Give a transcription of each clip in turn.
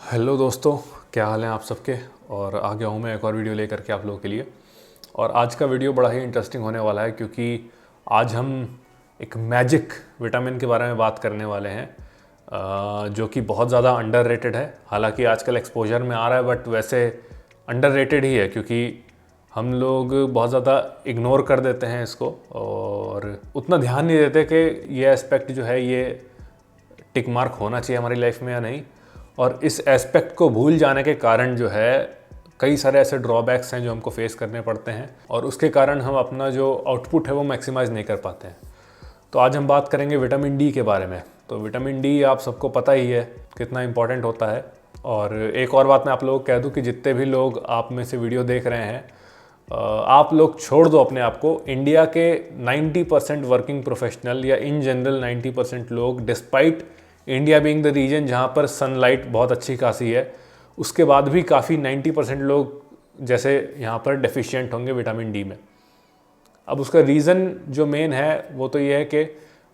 Hello दोस्तों, क्या हाल है आप सबके। और आ गया हूँ मैं एक और वीडियो लेकर के आप लोगों के लिए। और आज का वीडियो बड़ा ही इंटरेस्टिंग होने वाला है क्योंकि आज हम एक मैजिक विटामिन के बारे में बात करने वाले हैं जो कि बहुत ज़्यादा अंडररेटेड है। हालांकि आजकल एक्सपोजर में आ रहा है बट वैसे अंडररेटेड ही है क्योंकि हम लोग बहुत ज़्यादा इग्नोर कर देते हैं इसको और उतना ध्यान नहीं देते कि ये एस्पेक्ट जो है ये टिक मार्क होना चाहिए हमारी लाइफ में या नहीं। और इस एस्पेक्ट को भूल जाने के कारण जो है कई सारे ऐसे ड्रॉबैक्स हैं जो हमको फेस करने पड़ते हैं और उसके कारण हम अपना जो आउटपुट है वो मैक्सिमाइज़ नहीं कर पाते हैं। तो आज हम बात करेंगे विटामिन डी के बारे में। तो विटामिन डी आप सबको पता ही है कितना इम्पॉर्टेंट होता है। और एक और बात मैं आप लोगों को कह दूं कि जितने भी लोग आप में से वीडियो देख रहे हैं आप लोग छोड़ दो अपने आप को, इंडिया के 90% वर्किंग प्रोफेशनल या इन जनरल 90% लोग despite India being the region जहाँ पर सनलाइट बहुत अच्छी खासी है, उसके बाद भी काफ़ी 90% लोग जैसे यहाँ पर डेफिशिएंट होंगे विटामिन डी में। अब उसका रीज़न जो मेन है वो तो ये है कि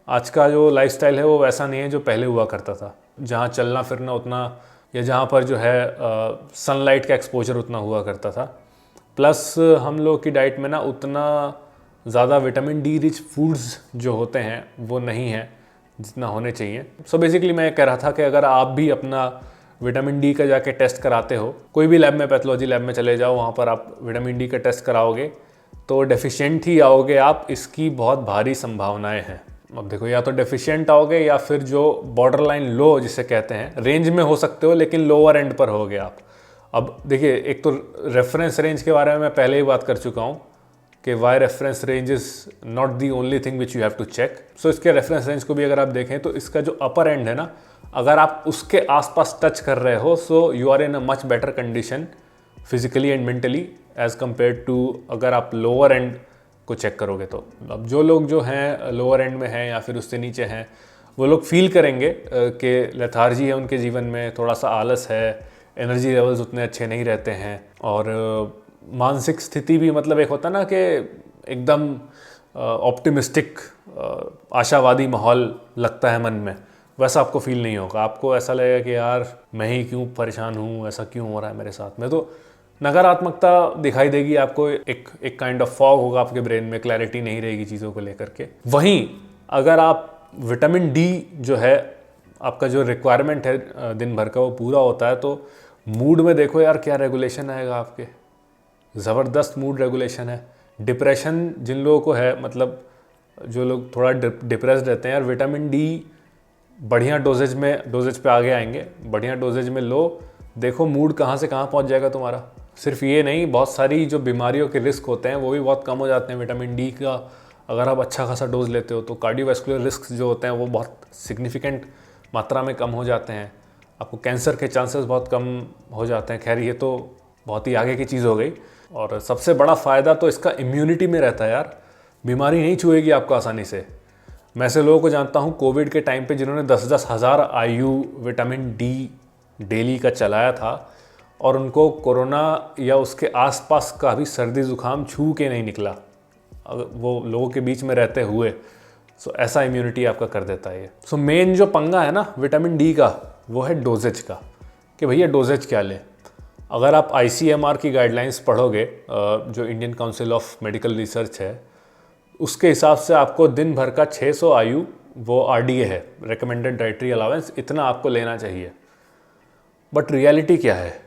आज का जो लाइफस्टाइल है वो वैसा नहीं है जो पहले हुआ करता था, जहाँ चलना फिरना उतना या जहाँ पर जो है सनलाइट का एक्सपोजर उतना हुआ करता था। प्लस हम लोग की डाइट में ना उतना ज़्यादा विटामिन डी रिच फूड्स जो होते हैं वो नहीं है जितना होने चाहिए। सो बेसिकली मैं कह रहा था कि अगर आप भी अपना विटामिन डी का जाके टेस्ट कराते हो, कोई भी लैब में, पैथोलॉजी लैब में चले जाओ, वहाँ पर आप विटामिन डी का टेस्ट कराओगे तो डेफिशिएंट ही आओगे आप, इसकी बहुत भारी संभावनाएं हैं। अब देखो, या तो डेफिशिएंट आओगे या फिर जो बॉर्डर लाइन लो जिसे कहते हैं, रेंज में हो सकते हो लेकिन लोअर एंड पर होगे आप। अब देखिए, एक तो रेफरेंस रेंज के बारे में मैं पहले ही बात कर चुका हूँ कि why reference range is not the only thing which you have to check. So इसके रेफरेंस रेंज को भी अगर आप देखें तो इसका जो अपर एंड है ना, अगर आप उसके आसपास टच कर रहे हो so you are in a much better condition physically and mentally as compare to अगर आप लोअर एंड को चेक करोगे। तो अब जो लोग जो हैं लोअर एंड में हैं या फिर उससे नीचे हैं, वो लोग फील करेंगे कि लेथार्जी है उनके जीवन में, थोड़ा सा आलस है, एनर्जी लेवल्स उतने अच्छे नहीं रहते हैं और मानसिक स्थिति भी, मतलब एक होता ना कि एकदम ऑप्टिमिस्टिक आशावादी माहौल लगता है मन में, वैसा आपको फील नहीं होगा। आपको ऐसा लगेगा कि यार मैं ही क्यों परेशान हूँ, ऐसा क्यों हो रहा है मेरे साथ में। तो नकारात्मकता दिखाई देगी आपको, एक काइंड ऑफ फॉग होगा आपके ब्रेन में, क्लैरिटी नहीं रहेगी चीज़ों को लेकर के। वहीं अगर आप विटामिन डी जो है आपका जो रिक्वायरमेंट है दिन भर का वो पूरा होता है तो मूड में देखो यार क्या रेगुलेशन आएगा आपके, ज़बरदस्त मूड रेगुलेशन है। डिप्रेशन जिन लोगों को है, मतलब जो लोग थोड़ा डिप्रेस्ड रहते हैं यार, विटामिन डी बढ़िया डोजेज पे आगे आएंगे, बढ़िया डोजेज में लो, देखो मूड कहाँ से कहाँ पहुँच जाएगा तुम्हारा। सिर्फ ये नहीं, बहुत सारी जो बीमारियों के रिस्क होते हैं वो भी बहुत कम हो जाते हैं विटामिन डी का अगर आप अच्छा खासा डोज लेते हो। तो कार्डियोवैस्कुलर रिस्क जो होते हैं वो बहुत सिग्निफिकेंट मात्रा में कम हो जाते हैं, आपको कैंसर के चांसेस बहुत कम हो जाते हैं। खैर ये तो बहुत ही आगे की चीज़ हो गई। और सबसे बड़ा फ़ायदा तो इसका इम्यूनिटी में रहता है यार, बीमारी नहीं छुएगी आपको आसानी से। मैं ऐसे लोगों को जानता हूँ कोविड के टाइम पे जिन्होंने 10-10 हज़ार IU विटामिन डी डेली का चलाया था और उनको कोरोना या उसके आसपास का भी सर्दी ज़ुकाम छू के नहीं निकला, वो लोगों के बीच में रहते हुए। सो ऐसा इम्यूनिटी आपका कर देता है ये। सो मेन जो पंगा है ना विटामिन डी का वो है डोजेज का, कि भैया डोजेज क्या लें। अगर आप ICMR की गाइडलाइंस पढ़ोगे, जो Indian council of medical research है, उसके हिसाब से आपको दिन भर का 600 IU, वो RDA है, रिकमेंडेड डाइटरी अलावेंस, इतना आपको लेना चाहिए। बट रियलिटी क्या है,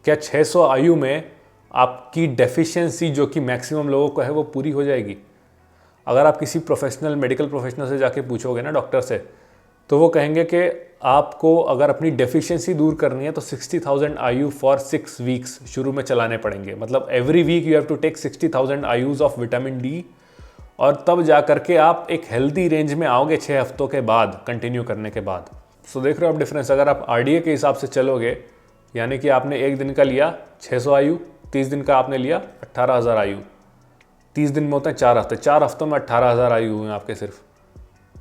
क्या 600 IU में आपकी डेफिशिएंसी जो कि मैक्सिमम लोगों को है वो पूरी हो जाएगी? अगर आप किसी प्रोफेशनल मेडिकल प्रोफेशनल से जाके पूछोगे ना, डॉक्टर से, तो वो कहेंगे कि आपको अगर अपनी डेफिशिएंसी दूर करनी है तो 60,000 IU फॉर 6 वीक्स शुरू में चलाने पड़ेंगे। मतलब every week you have to take 60,000 IUs of vitamin D और तब जा करके आप एक हेल्दी रेंज में आओगे 6 हफ्तों के बाद कंटिन्यू करने के बाद। सो देख रहे हो आप डिफरेंस। अगर आप RDA के हिसाब से चलोगे, यानी कि आपने एक दिन का लिया 600 IU, 30 दिन का आपने लिया 18,000 IU, 30 दिन में होते हैं 4 हफ्ते, 4 हफ्तों में 18,000 IU हुए आपके सिर्फ।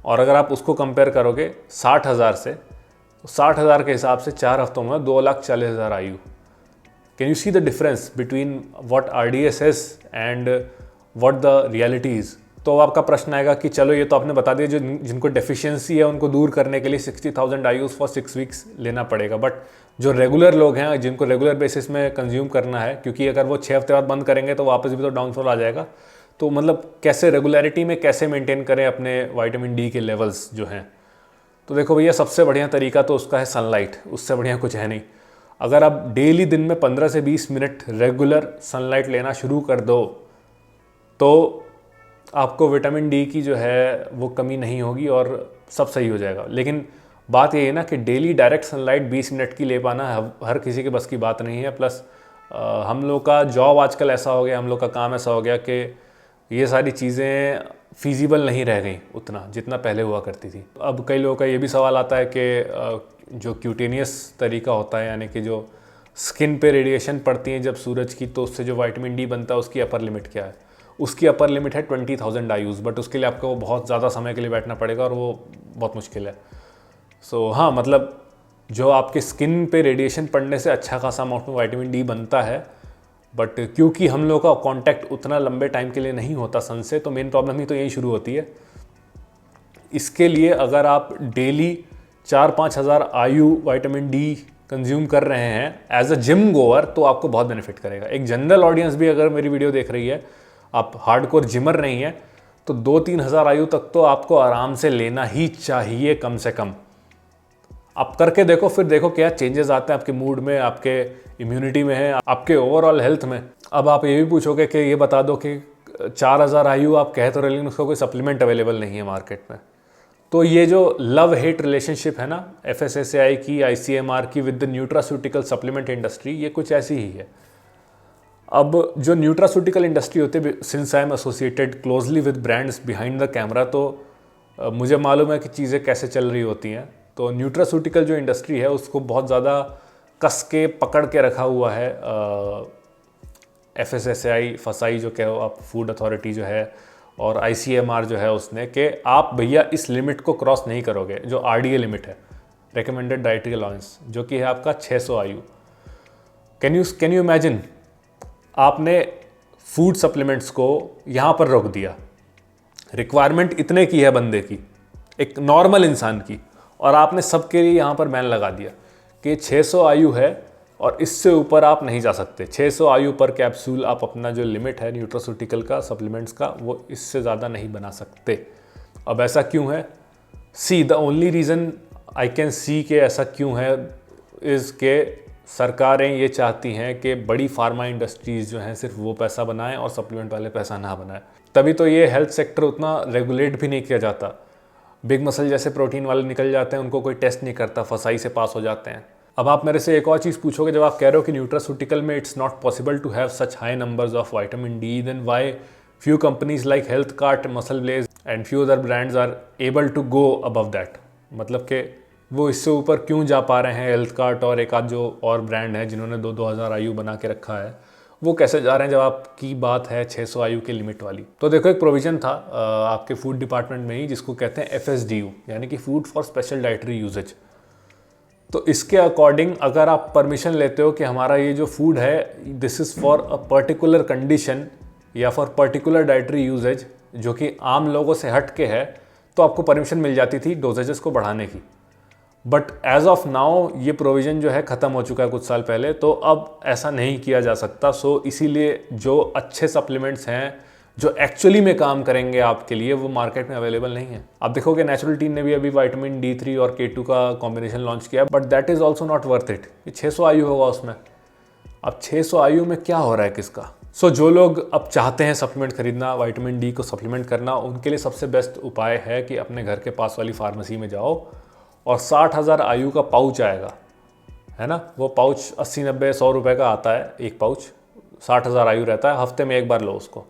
और अगर आप उसको कंपेयर करोगे 60,000 से, तो 60,000 के हिसाब से 4 हफ्तों में 2,40,000 IU। Can you see the difference between what RDA says and what the reality is? तो आपका प्रश्न आएगा कि चलो ये तो आपने बता दिया, जो जिनको डेफिशिएंसी है उनको दूर करने के लिए 60,000 IUs फॉर 6 वीक्स लेना पड़ेगा। बट जो रेगुलर लोग हैं, जिनको रेगुलर बेसिस में कंज्यूम करना है, क्योंकि अगर वो 6 हफ्ते बाद बंद करेंगे तो वापस भी तो डाउनफॉल आ जाएगा, तो मतलब कैसे रेगुलरिटी में कैसे मेंटेन करें अपने विटामिन डी के लेवल्स जो हैं। तो देखो भैया, सबसे बढ़िया तरीका तो उसका है सनलाइट, उससे बढ़िया कुछ है नहीं। अगर आप डेली दिन में 15 से 20 मिनट रेगुलर सनलाइट लेना शुरू कर दो तो आपको विटामिन डी की जो है वो कमी नहीं होगी और सब सही हो जाएगा। लेकिन बात ये है ना कि डेली डायरेक्ट सनलाइट 20 मिनट की ले पाना हर किसी के बस की बात नहीं है। प्लस हम लोग का जॉब आजकल ऐसा हो गया, हम लोग का काम ऐसा हो गया कि ये सारी चीज़ें फिजिबल नहीं रह गई उतना जितना पहले हुआ करती थी। अब कई लोगों का ये भी सवाल आता है कि जो क्यूटेनियस तरीका होता है, यानी कि जो स्किन पे रेडिएशन पड़ती है जब सूरज की, तो उससे जो विटामिन डी बनता है उसकी अपर लिमिट क्या है? उसकी अपर लिमिट है 20,000 IUs, बट उसके लिए आपको बहुत ज़्यादा समय के लिए बैठना पड़ेगा और वो बहुत मुश्किल है। सो हाँ, मतलब जो आपके स्किन पे रेडिएशन पड़ने से अच्छा खासा अमाउंट में विटामिन डी बनता है, बट क्योंकि हम लोग का कांटेक्ट उतना लंबे टाइम के लिए नहीं होता सन से, तो मेन प्रॉब्लम ही तो यही शुरू होती है। इसके लिए अगर आप डेली 4-5 हज़ार IU विटामिन डी कंज्यूम कर रहे हैं एज अ जिम गोअर, तो आपको बहुत बेनिफिट करेगा। एक जनरल ऑडियंस भी अगर मेरी वीडियो देख रही है, आप हार्डकोर जिमर नहीं है, तो 2-3 हज़ार IU तक तो आपको आराम से लेना ही चाहिए कम से कम। आप करके देखो, फिर देखो क्या चेंजेस आते हैं आपके मूड में, आपके इम्यूनिटी में है, आपके ओवरऑल हेल्थ में। अब आप ये भी पूछोगे कि ये बता दो कि 4,000 IU आप कह तो रहे, लेकिन उसका कोई सप्लीमेंट अवेलेबल नहीं है मार्केट में। तो ये जो लव हेट रिलेशनशिप है ना FSSAI की, ICMR की with the nutraceutical supplement industry, ये कुछ ऐसी ही है। अब जो न्यूट्रास्यूटिकल इंडस्ट्री होती है, since I am associated closely with brands behind the camera, तो मुझे मालूम है कि चीज़ें कैसे चल रही होती हैं। तो न्यूट्रास्यूटिकल जो इंडस्ट्री है उसको बहुत ज़्यादा कस के पकड़ के रखा हुआ है FSSAI, फसाई जो कहो आप, फूड अथॉरिटी जो है, और ICMR जो है उसने, कि आप भैया इस लिमिट को क्रॉस नहीं करोगे, जो RDA लिमिट है, रिकमेंडेड डाइटरी अलाउंस, जो कि है आपका 600 IU। कैन यू इमेजिन, आपने फूड सप्लीमेंट्स को यहाँ पर रोक दिया। रिक्वायरमेंट इतने की है बंदे की, एक नॉर्मल इंसान की, और आपने सबके लिए यहाँ पर बैन लगा दिया कि 600 IU है और इससे ऊपर आप नहीं जा सकते। 600 IU पर कैप्सूल आप अपना जो लिमिट है न्यूट्रास्यूटिकल का, सप्लीमेंट्स का, वो इससे ज़्यादा नहीं बना सकते। अब ऐसा क्यों है? See the only reason I can see कि ऐसा क्यों है इज़ के सरकारें ये चाहती हैं कि बड़ी फार्मा इंडस्ट्रीज़ जो हैं सिर्फ वो पैसा बनाएं और सप्लीमेंट वाले पैसा ना बनाएं। तभी तो ये हेल्थ सेक्टर उतना रेगुलेट भी नहीं किया जाता। बिग मसल जैसे प्रोटीन वाले निकल जाते हैं, उनको कोई टेस्ट नहीं करता, फसाई से पास हो जाते हैं। अब आप मेरे से एक और चीज़ पूछोगे, जब आप कह रहे हो कि न्यूट्रास्यूटिकल में it's not possible to have such high numbers of vitamin D, then why few companies like HealthKart, MuscleBlaze and few other brands are able to go above that? मतलब कि वो इससे ऊपर क्यों जा पा रहे हैं? हेल्थ कार्ट और एक आध जो और ब्रांड है जिन्होंने 2-2 हज़ार IU बना के रखा है, वो कैसे जा रहे हैं जब आपकी बात है 600 IU की लिमिट वाली? तो देखो, एक प्रोविज़न था आपके फूड डिपार्टमेंट में ही, जिसको कहते हैं FSDU, यानी कि food for special dietary uses. तो इसके अकॉर्डिंग अगर आप परमिशन लेते हो कि हमारा ये जो फूड है this is for a particular condition या फॉर पर्टिकुलर डाइटरी यूजेज, जो कि आम लोगों से हट के है, तो आपको परमिशन मिल जाती थी डोजेजेस को बढ़ाने की। बट एज ऑफ नाउ ये प्रोविज़न जो है ख़त्म हो चुका है कुछ साल पहले, तो अब ऐसा नहीं किया जा सकता। सो इसीलिए जो अच्छे सप्लीमेंट्स हैं जो एक्चुअली में काम करेंगे आपके लिए, वो मार्केट में अवेलेबल नहीं है। आप देखोगे नेचुरल ने भी अभी विटामिन D3 और K2 का कॉम्बिनेशन लॉन्च किया, but that is also not worth it. 600 IU होगा उसमें। अब 600 IU में क्या हो रहा है किसका? सो जो लोग अब चाहते हैं सप्लीमेंट खरीदना, विटामिन D को सप्लीमेंट करना, उनके लिए सबसे बेस्ट उपाय है कि अपने घर के पास वाली फार्मेसी में जाओ और 60,000 IU का पाउच आएगा, है ना? वो पाउच 80-90-100 रुपये का आता है, एक पाउच 60,000 IU रहता है। हफ्ते में एक बार लो उसको,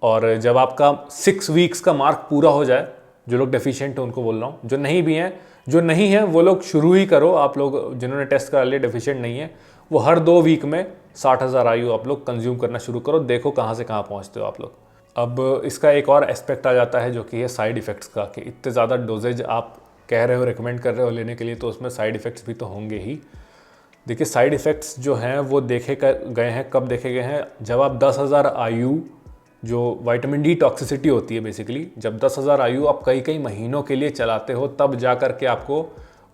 और जब आपका 6 वीक्स का मार्क पूरा हो जाए, जो लोग डेफिशिएंट हैं उनको बोल रहा हूँ, जो नहीं भी हैं, जो नहीं है वो लोग शुरू ही करो। आप लोग जिन्होंने टेस्ट करा लिया डेफिशिएंट नहीं है, वो हर 2 वीक में 60,000 IU आप लोग कंज्यूम करना शुरू करो, देखो कहाँ से कहाँ पहुँचते हो आप लोग। अब इसका एक और एस्पेक्ट आ जाता है जो कि है साइड इफ़ेक्ट्स का, कि इतने ज़्यादा डोजेज आप कह रहे हो, रिकमेंड कर रहे हो लेने के लिए, तो उसमें साइड इफ़ेक्ट्स भी तो होंगे ही। देखिए, साइड इफ़ेक्ट्स जो हैं वो देखे गए हैं, कब देखे गए हैं? जब आप 10,000 IU जो विटामिन डी टॉक्सिसिटी होती है बेसिकली, जब 10,000 आयु आप कई कई महीनों के लिए चलाते हो तब जा कर के आपको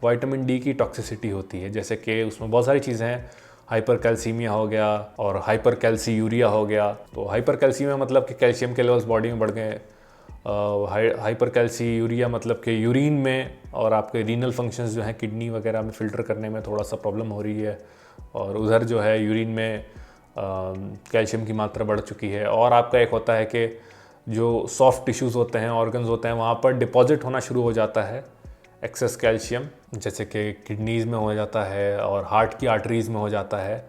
विटामिन डी की टॉक्सिसिटी होती है। जैसे कि उसमें बहुत सारी चीज़ें हैं, हाइपर कैल्सीमिया हो गया और हाइपर कैल्सीयूरिया हो गया। तो हाइपर कैल्सीमिया मतलब कि कैल्शियम के लेवल्स बॉडी में बढ़ गए, हाइपर कैल्सीयूरिया मतलब कि यूरिन में और आपके रीनल फंक्शंस जो हैं किडनी वगैरह में फ़िल्टर करने में थोड़ा सा प्रॉब्लम हो रही है, और उधर जो है यूरिन में कैल्शियम की मात्रा बढ़ चुकी है। और आपका एक होता है कि जो सॉफ्ट टिश्यूज़ होते हैं, ऑर्गन्स होते हैं, वहाँ पर डिपॉजिट होना शुरू हो जाता है एक्सेस कैल्शियम, जैसे कि किडनीज़ में हो जाता है और हार्ट की आर्टरीज़ में हो जाता है।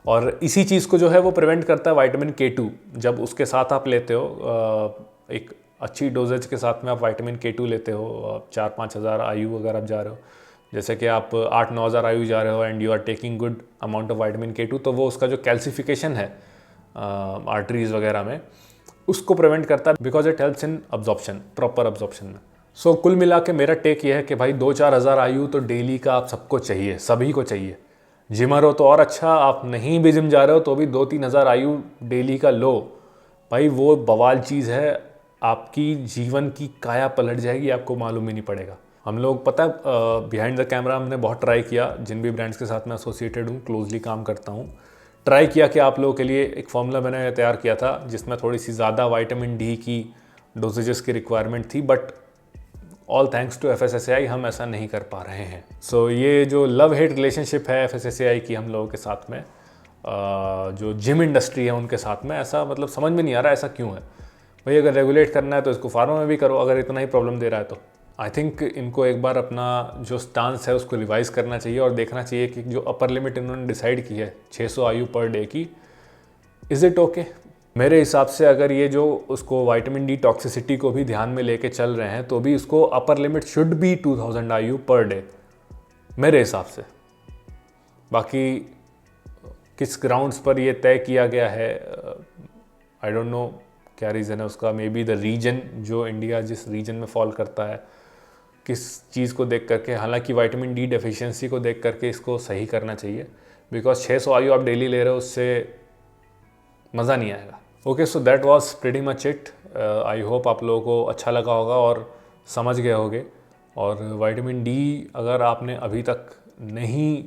और इसी चीज़ को जो है वो प्रिवेंट करता है विटामिन K2। जब उसके साथ आप लेते हो एक अच्छी डोजेज के साथ में आप विटामिन K2 लेते हो, 4-5 हज़ार आयु अगर आप जा रहे हो, जैसे कि आप 8-9 हज़ार आयु जा रहे हो and you are taking good amount of vitamin K2, तो वो उसका जो कैल्सिफिकेशन है आर्टरीज़ वगैरह में उसको प्रिवेंट करता है, because it helps in absorption, proper absorption में। सो कुल मिला के मेरा टेक ये है कि भाई 2-4 हज़ार आयु तो डेली का आप सबको चाहिए, सभी को चाहिए। जिमर हो तो और अच्छा, आप नहीं भी जिम जा रहे हो तो भी 2-3 हज़ार आयु डेली का लो भाई, वो बवाल चीज़ है, आपकी जीवन की काया पलट जाएगी, आपको मालूम ही नहीं पड़ेगा। हम लोग पता है बिहाइंड द कैमरा हमने बहुत ट्राई किया, जिन भी ब्रांड्स के साथ मैं एसोसिएटेड हूँ, क्लोजली काम करता हूँ, ट्राई किया कि आप लोगों के लिए एक फॉर्मूला मैंने तैयार किया था जिसमें थोड़ी सी ज़्यादा विटामिन डी की डोजेजेस की रिक्वायरमेंट थी, but all thanks to FSSAI हम ऐसा नहीं कर पा रहे हैं। सो ये जो लव हेट रिलेशनशिप है FSSAI की हम लोगों के साथ में, जो जिम इंडस्ट्री है उनके साथ में, ऐसा मतलब समझ में नहीं आ रहा ऐसा क्यों है भाई। अगर रेगुलेट करना है तो इसको फार्मा में भी करो, अगर इतना ही प्रॉब्लम दे रहा है तो। आई थिंक इनको एक बार अपना जो स्टांस है उसको रिवाइज करना चाहिए और देखना चाहिए कि जो अपर लिमिट इन्होंने डिसाइड की है 600 आयु पर डे की, इज़ इट ओके? मेरे हिसाब से अगर ये जो उसको विटामिन डी टॉक्सिसिटी को भी ध्यान में लेके चल रहे हैं तो भी उसको अपर लिमिट शुड बी 2000 आयु पर डे मेरे हिसाब से। बाकी किस ग्राउंड्स पर ये तय किया गया है आई डोंट नो, क्या रीज़न है उसका। मे बी द रीजन, जो इंडिया जिस रीजन में फॉल करता है, किस चीज़ को देख करके, हालांकि विटामिन डी डेफिशिएंसी को देख करके इसको सही करना चाहिए, बिकॉज 600 आयु आप डेली ले रहे हो, उससे मज़ा नहीं आएगा। Okay, so that was pretty much it. I hope आप लोगों को अच्छा लगा होगा और समझ गए होगे। और विटामिन डी अगर आपने अभी तक नहीं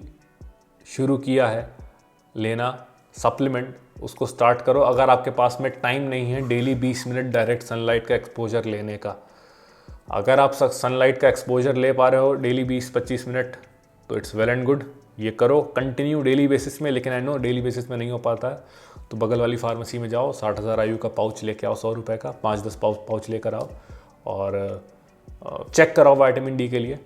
शुरू किया है लेना सप्लीमेंट, उसको स्टार्ट करो। अगर आपके पास में टाइम नहीं है डेली 20 मिनट डायरेक्ट सनलाइट का एक्सपोजर लेने का, अगर आप सनलाइट का एक्सपोजर ले पा रहे हो डेली 20-25 मिनट तो इट्स वेल एंड गुड, ये करो कंटिन्यू डेली बेसिस में। लेकिन आई नो डेली बेसिस में नहीं हो पाता है, तो बगल वाली फार्मेसी में जाओ, 60,000 आयु का पाउच लेके आओ, 100 रुपये का 5-10 पाउच लेकर आओ और चेक कराओ विटामिन डी के लिए।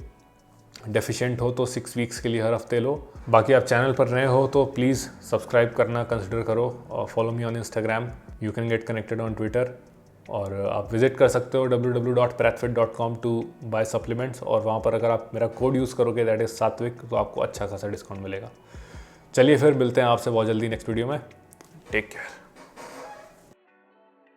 डेफिशिएंट हो तो 6 वीक्स के लिए हर हफ्ते लो। बाकी आप चैनल पर नए हो तो प्लीज़ सब्सक्राइब करना कंसिडर करो और follow me on Instagram, you can get connected on Twitter. और आप विजिट कर सकते हो www.prathfit.com टू बाय सप्लीमेंट्स, और वहाँ पर अगर आप मेरा कोड यूज़ करोगे दैट इज़ सात्विक, तो आपको अच्छा खासा डिस्काउंट मिलेगा। चलिए फिर मिलते हैं आपसे बहुत जल्दी नेक्स्ट वीडियो में। Take care.